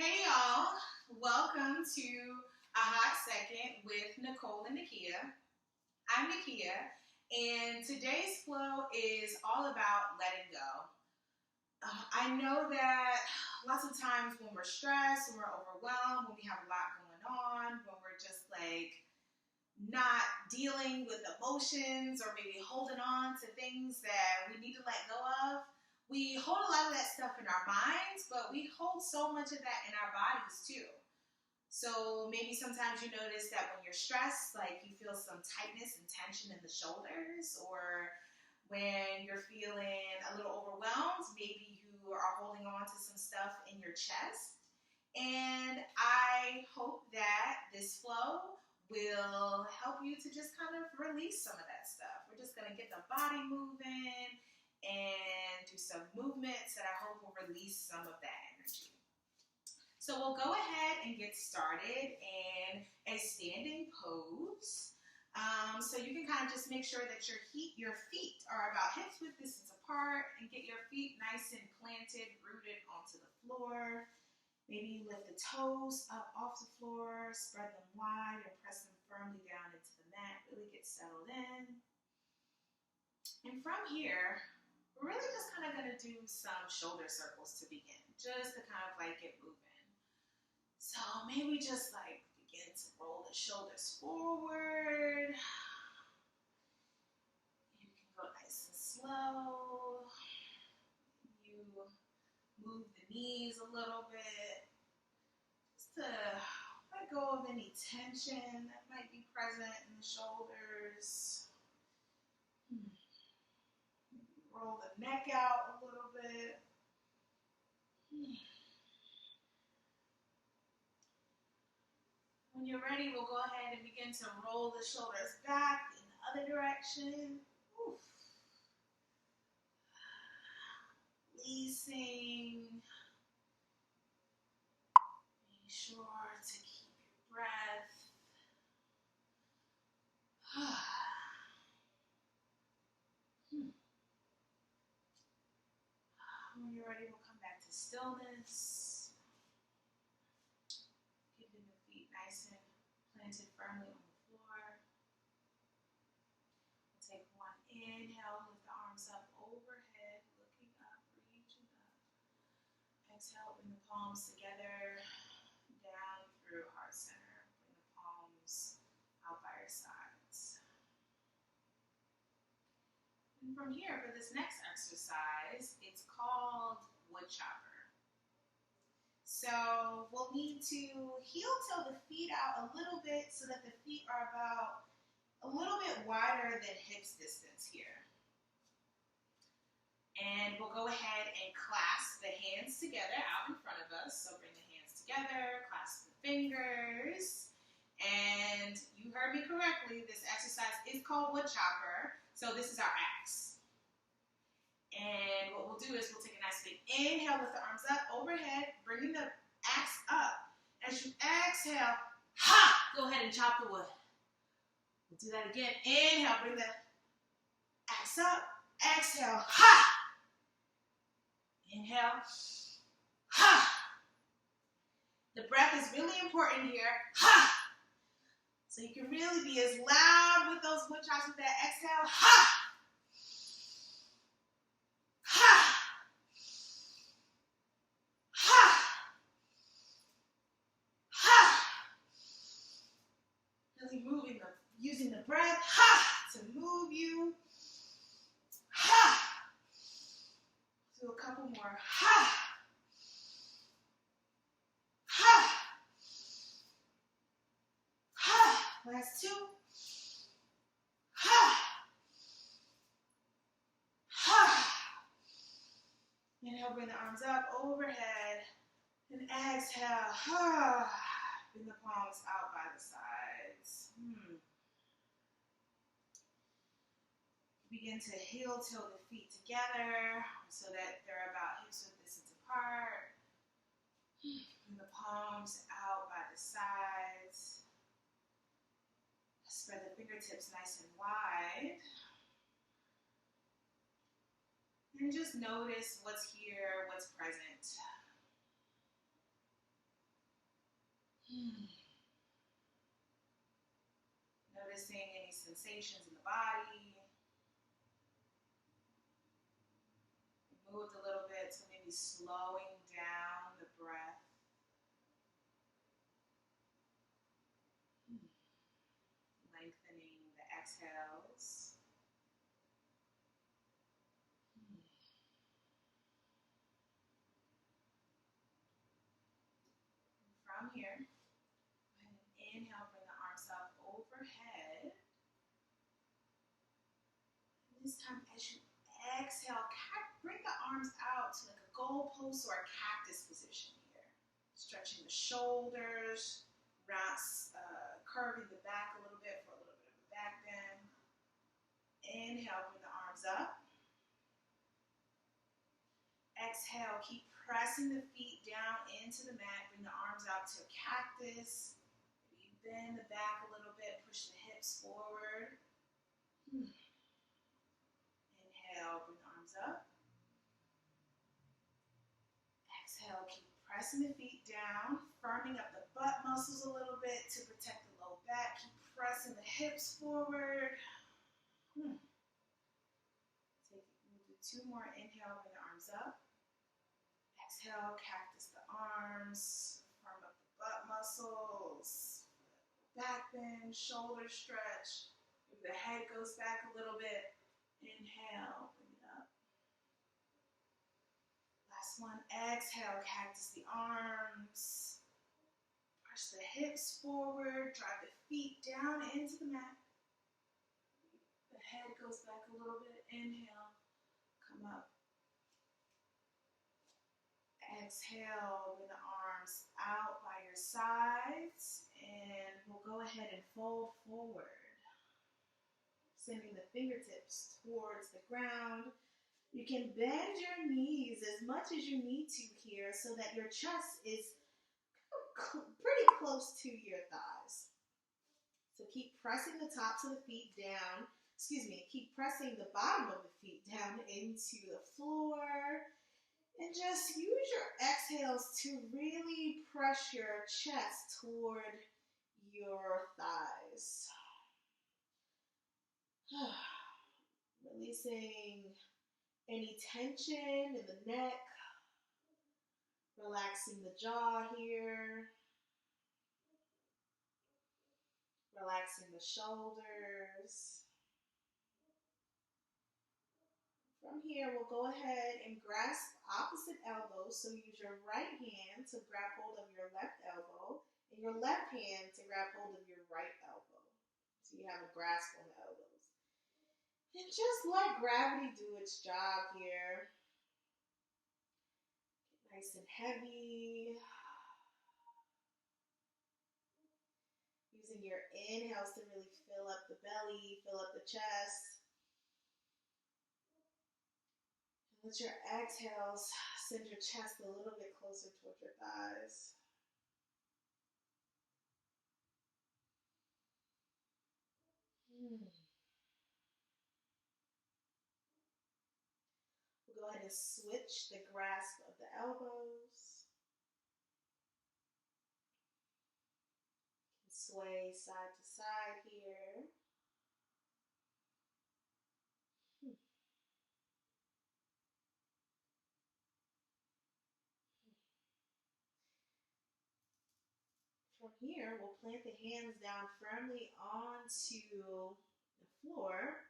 Hey y'all, welcome to A Hot Second with Nicole and Nakia. I'm Nakia, and today's flow is all about letting go. I know that lots of times when we're stressed, when we're overwhelmed, when we have a lot going on, when we're just not dealing with emotions or maybe holding on to things that we need to let go of, we hold a lot of that stuff in our minds, but we hold so much of that in our bodies too. So maybe sometimes you notice that when you're stressed, like you feel some tightness and tension in the shoulders, or when you're feeling a little overwhelmed, maybe you are holding on to some stuff in your chest. And I hope that this flow will help you to just kind of release some of that stuff. We're just going to get the body moving and do some movements that I hope will release some of that energy. So we'll go ahead and get started in a standing pose. So you can kind of just make sure that your feet are about hips width distance apart, and get your feet nice and planted, rooted onto the floor. Maybe you lift the toes up off the floor, spread them wide, and press them firmly down into the mat. Really get settled in. And from here, we're really just kind of going to do some shoulder circles to begin, just to kind of get moving. So maybe just begin to roll the shoulders forward. You can go nice and slow. You move the knees a little bit, just to let go of any tension that might be present in the shoulders. Roll the neck out a little bit. When you're ready, we'll go ahead and begin to roll the shoulders back in the other direction. Oof. Releasing. Be sure to keep your breath. When you're ready, we'll come back to stillness. Keeping the feet nice and planted firmly on the floor. We'll take one inhale, lift the arms up overhead, looking up, reaching up. Exhale, bring the palms together, down through heart center. Bring the palms out by your sides. And from here, for this next exercise, it's called woodchopper. So we'll need to heel toe the feet out a little bit so that the feet are about a little bit wider than hips distance here. And we'll go ahead and clasp the hands together out in front of us. So bring the hands together, clasp the fingers. And you heard me correctly, this exercise is called woodchopper. So this is our axe. And what we'll do is we'll take a nice big inhale with the arms up overhead, bringing the axe up. As you exhale, go ahead and chop the wood. We'll do that again. Inhale, bring the axe up. Exhale, Inhale, The breath is really important here. So you can really be as loud with those wood chops with that exhale. Really using the breath to move you. Do a couple more. Last two. Inhale, bring the arms up overhead. And exhale. Bring the palms out by the sides. Begin to heel toe the feet together so that they're about hips width distance apart. Bring the palms out by the sides. Spread the fingertips nice and wide. And just notice what's here, what's present. Noticing any sensations in the body. Moved a little bit, so maybe slowing down the breath. Lengthening the exhales. From here, go ahead and inhale, bring the arms up overhead. And this time, as you exhale, bring the arms out to like a goalpost or a cactus position here. Stretching the shoulders, curving the back a little bit for a little bit of a back bend. Inhale, bring the arms up. Exhale, keep pressing the feet down into the mat. Bring the arms out to a cactus. Maybe bend the back a little bit. Push the hips forward. Inhale, bring the arms up. Exhale, keep pressing the feet down. Firming up the butt muscles a little bit to protect the low back. Keep pressing the hips forward. Move to 2 more. Inhale, bring the arms up. Exhale, cactus the arms, firm up the butt muscles, back bend, shoulder stretch. If the head goes back a little bit, inhale, bring it up. Last one, exhale, cactus the arms. Push the hips forward, drive the feet down into the mat. The head goes back a little bit, inhale, come up. Exhale, bring the arms out by your sides, and we'll go ahead and fold forward. Sending the fingertips towards the ground. You can bend your knees as much as you need to here so that your chest is pretty close to your thighs. So keep pressing the tops of the feet down. Keep pressing the bottom of the feet down into the floor. And just use your exhales to really press your chest toward your thighs. Releasing any tension in the neck. Relaxing the jaw here. Relaxing the shoulders. From here, we'll go ahead and grasp opposite elbows. So use your right hand to grab hold of your left elbow and your left hand to grab hold of your right elbow. So you have a grasp on the elbows. And just let gravity do its job here. Get nice and heavy. Using your inhales to really fill up the belly, fill up the chest. Let your exhales send your chest a little bit closer towards your thighs. We'll go ahead and switch the grasp of the elbows. Sway side to side here. From here, we'll plant the hands down firmly onto the floor.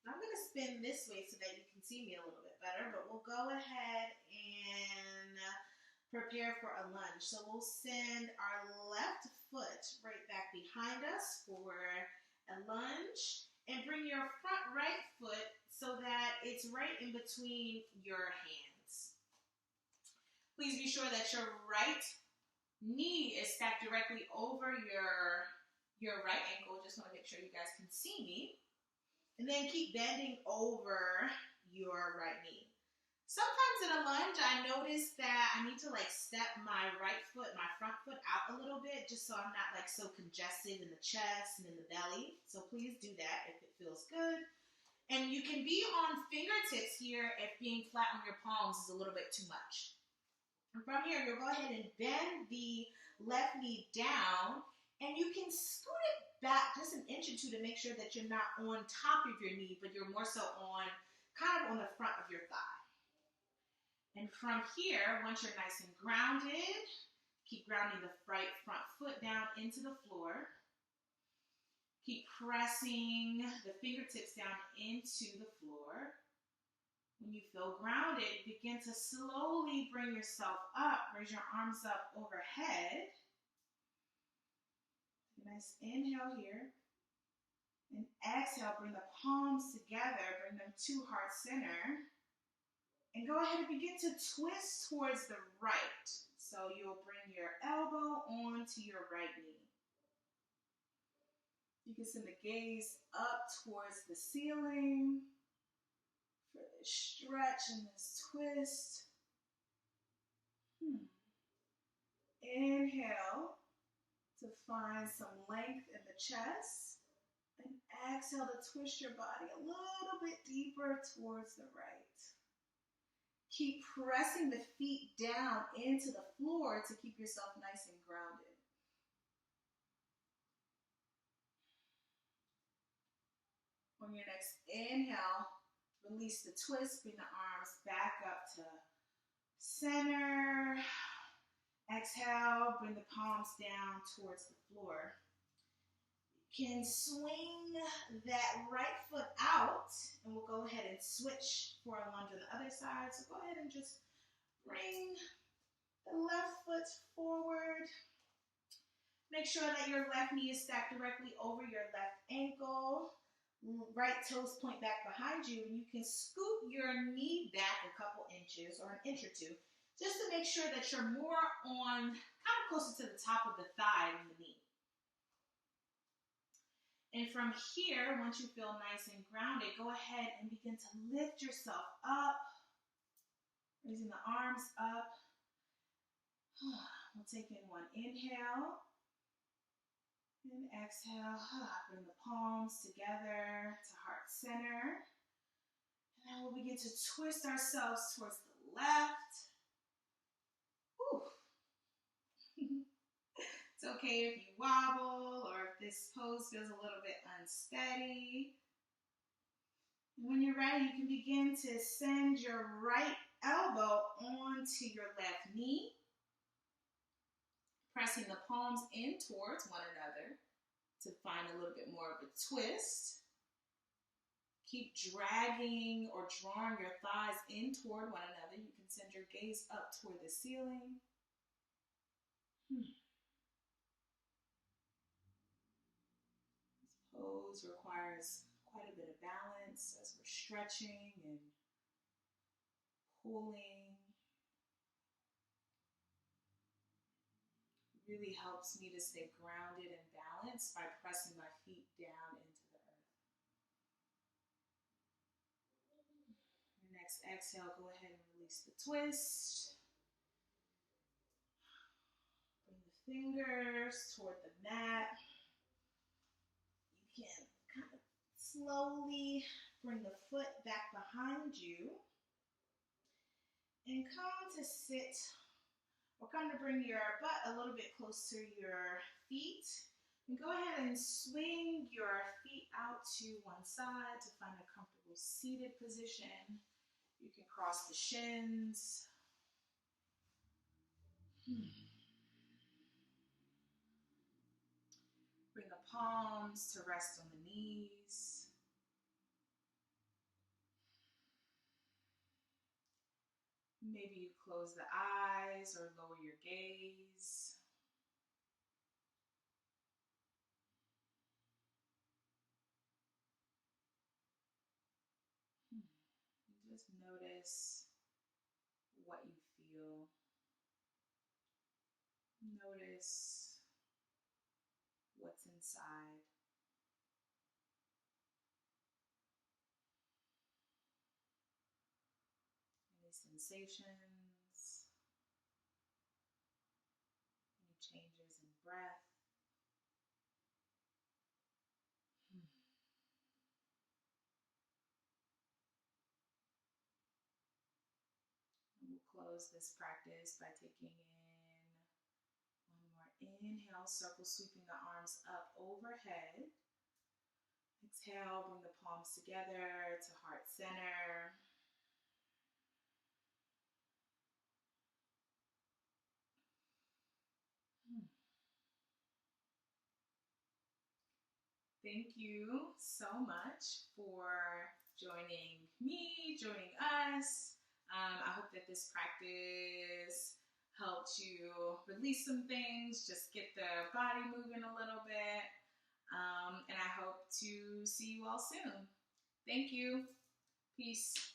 I'm going to spin this way so that you can see me a little bit better, but we'll go ahead and prepare for a lunge. So we'll send our left foot right back behind us for a lunge, and bring your front right foot so that it's right in between your hands. Please be sure that your right knee is stacked directly over your right ankle. Just want to make sure you guys can see me. And then keep bending over your right knee. Sometimes in a lunge, I notice that I need to step my right foot, my front foot out a little bit, just so I'm not so congested in the chest and in the belly. So please do that if it feels good. And you can be on fingertips here if being flat on your palms is a little bit too much. And from here, you'll go ahead and bend the left knee down, and you can scoot it back just an inch or two to make sure that you're not on top of your knee, but you're more so on kind of on the front of your thigh. And from here, once you're nice and grounded, keep grounding the right front foot down into the floor. Keep pressing the fingertips down into the floor. When you feel grounded, begin to slowly bring yourself up. Raise your arms up overhead. Take a nice inhale here. And exhale, bring the palms together. Bring them to heart center. And go ahead and begin to twist towards the right. So you'll bring your elbow onto your right knee. You can send the gaze up towards the ceiling for this stretch and this twist. Inhale to find some length in the chest. And exhale to twist your body a little bit deeper towards the right. Keep pressing the feet down into the floor to keep yourself nice and grounded. On your next inhale, release the twist, bring the arms back up to center. Exhale, bring the palms down towards the floor. You can swing that right foot out, and we'll go ahead and switch for a lunge on the other side. So go ahead and just bring the left foot forward. Make sure that your left knee is stacked directly over your left ankle. Right toes point back behind you, and you can scoot your knee back a couple inches or an inch or two, just to make sure that you're more on, kind of closer to the top of the thigh than the knee. And from here, once you feel nice and grounded, go ahead and begin to lift yourself up, raising the arms up. We'll take in one inhale. And exhale, bring the palms together to heart center. And then we'll begin to twist ourselves towards the left. It's okay if you wobble or if this pose feels a little bit unsteady. And when you're ready, you can begin to send your right elbow onto your left knee, pressing the palms in towards one another to find a little bit more of a twist. Keep dragging or drawing your thighs in toward one another. You can send your gaze up toward the ceiling. This pose requires quite a bit of balance as we're stretching and pulling. Really helps me to stay grounded and balanced by pressing my feet down into the earth. Your next exhale, go ahead and release the twist. Bring the fingers toward the mat. You can kind of slowly bring the foot back behind you and come to sit. We're going to bring your butt a little bit closer to your feet. And go ahead and swing your feet out to one side to find a comfortable seated position. You can cross the shins. Bring the palms to rest on the knees. Maybe you close the eyes or lower your gaze. Just notice what you feel. Notice what's inside. Sensations, any changes in breath. We'll close this practice by taking in one more inhale, circle sweeping the arms up overhead. Exhale, bring the palms together to heart center. Thank you so much for joining me, joining us. I hope that this practice helped you release some things, just get the body moving a little bit. And I hope to see you all soon. Thank you. Peace.